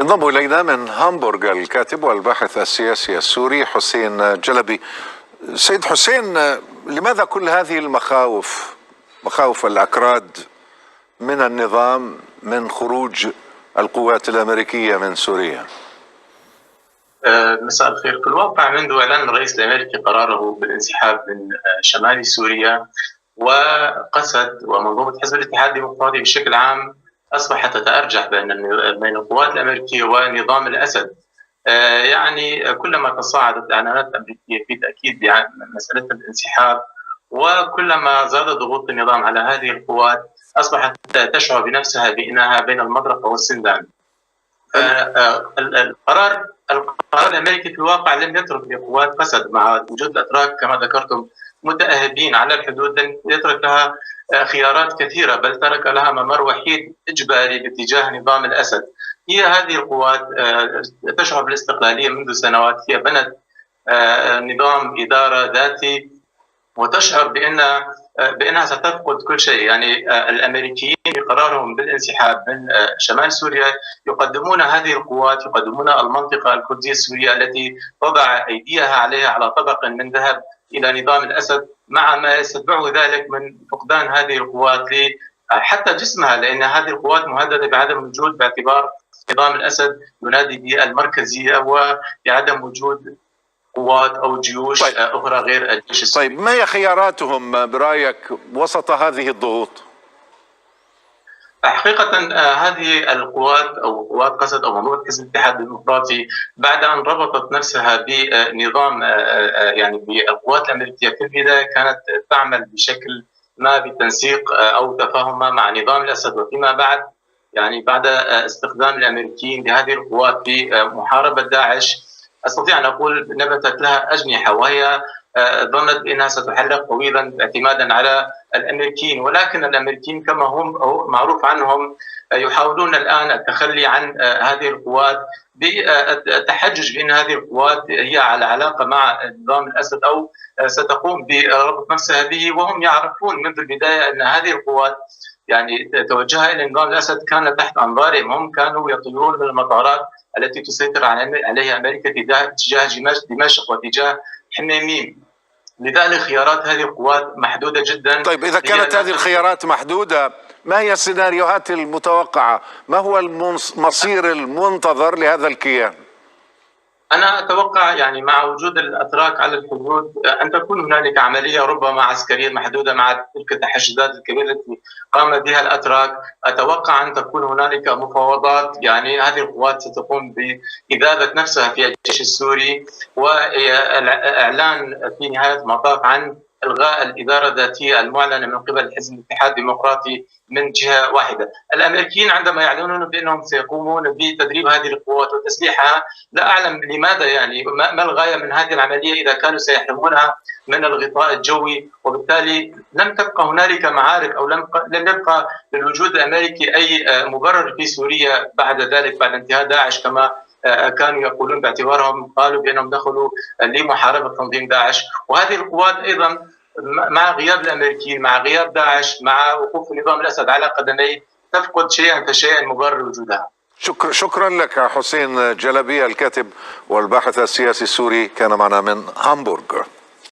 ينضم إلينا من هامبورغ الكاتب والباحث السياسي السوري حسين جلبي. سيد حسين، لماذا كل هذه المخاوف، مخاوف الأكراد من النظام، من خروج القوات الأمريكية من سوريا؟ مساء الخير. في الواقع منذ إعلان الرئيس الأمريكي قراره بالانسحاب من شمال سوريا، وقسد ومنظومة حزب الاتحاد الديمقراطي بشكل عام أصبحت تتأرجح بين القوات الأمريكية ونظام الأسد. يعني كلما تصاعدت الإعلانات الأمريكية في تأكيد مسألة الانسحاب، وكلما زاد ضغوط النظام على هذه القوات أصبحت تشعر بنفسها بأنها بين المطرقة والسندان. القرار الامريكي في الواقع لم يترك لقوات قسد مع وجود الاتراك كما ذكرتم متاهبين على الحدود، لم يترك لها خيارات كثيره، بل ترك لها ممر وحيد اجباري باتجاه نظام الاسد. هي هذه القوات تشعر بالاستقلاليه منذ سنوات، هي بنت نظام اداره ذاتي وتشعر بانها ستفقد كل شيء. يعني الامريكيين بقرارهم بالانسحاب من شمال سوريا يقدمون هذه القوات، يقدمون المنطقه الكرديه السوريه التي وضع ايديها عليها على طبق من ذهب الى نظام الاسد، مع ما يتبعه ذلك من فقدان هذه القوات حتى جسمها، لان هذه القوات مهدده بعدم الوجود باعتبار نظام الاسد ينادي بالمركزيه وبعدم وجود قوات أو جيوش أخرى غير الجيش السوري. طيب، ما هي خياراتهم برأيك وسط هذه الضغوط؟ حقيقة هذه القوات أو قوات قسد أو منظومة حزب الاتحاد الديمقراطي بعد أن ربطت نفسها بنظام يعني بالقوات الأمريكية في البداية كانت تعمل بشكل ما بتنسيق أو تفاهم مع نظام الأسد، وفيما بعد يعني بعد استخدام الأمريكيين لهذه القوات في محاربة داعش استطيع ان اقول نبتت لها اجنحه، وهي ظنت بانها ستحلق طويلا اعتمادا على الامريكيين، ولكن الامريكيين كما هم معروف عنهم يحاولون الان التخلي عن هذه القوات بالتحجج بان هذه القوات هي على علاقه مع نظام الاسد او ستقوم بربط نفسها به، وهم يعرفون منذ البدايه ان هذه القوات يعني توجهها الى نظام الاسد كان تحت انظارهم، هم كانوا يطيرون من المطارات التي تسيطر عليها امريكا تجاه دمشق وتجاه حميميم. لذلك خيارات هذه القوات محدوده جدا. طيب، اذا كانت هذه الخيارات محدوده، ما هي السيناريوهات المتوقعه؟ ما هو المصير المنتظر لهذا الكيان؟ أنا أتوقع يعني مع وجود الأتراك على الحدود أن تكون هنالك عملية ربما عسكرية محدودة مع تلك التحشدات الكبيرة التي قام بها الأتراك. أتوقع أن تكون هنالك مفاوضات، يعني هذه القوات ستقوم بإذابة نفسها في الجيش السوري والإعلان في نهاية المطاف عن إلغاء الإدارة الذاتية المعلنة من قبل حزب الاتحاد الديمقراطي من جهة واحدة. الأمريكيين عندما يعلنون بأنهم سيقومون بتدريب هذه القوات وتسليحها، لا أعلم لماذا، يعني ما الغاية من هذه العملية إذا كانوا سيحرمونها من الغطاء الجوي، وبالتالي لن تبقى هنالك معارك أو لم يبقى للوجود الأمريكي أي مبرر في سوريا بعد ذلك، بعد انتهاء داعش كما كانوا يقولون، باعتبارهم قالوا بأنهم دخلوا لمحاربة تنظيم داعش. وهذه القوات أيضا مع غياب الأمريكيين، مع غياب داعش، مع وقوف نظام الأسد على قدميه، تفقد شيئا فشيئا مبرر وجودها. شكرا لك حسين جلبي الكاتب والباحث السياسي السوري، كان معنا من هامبورغ.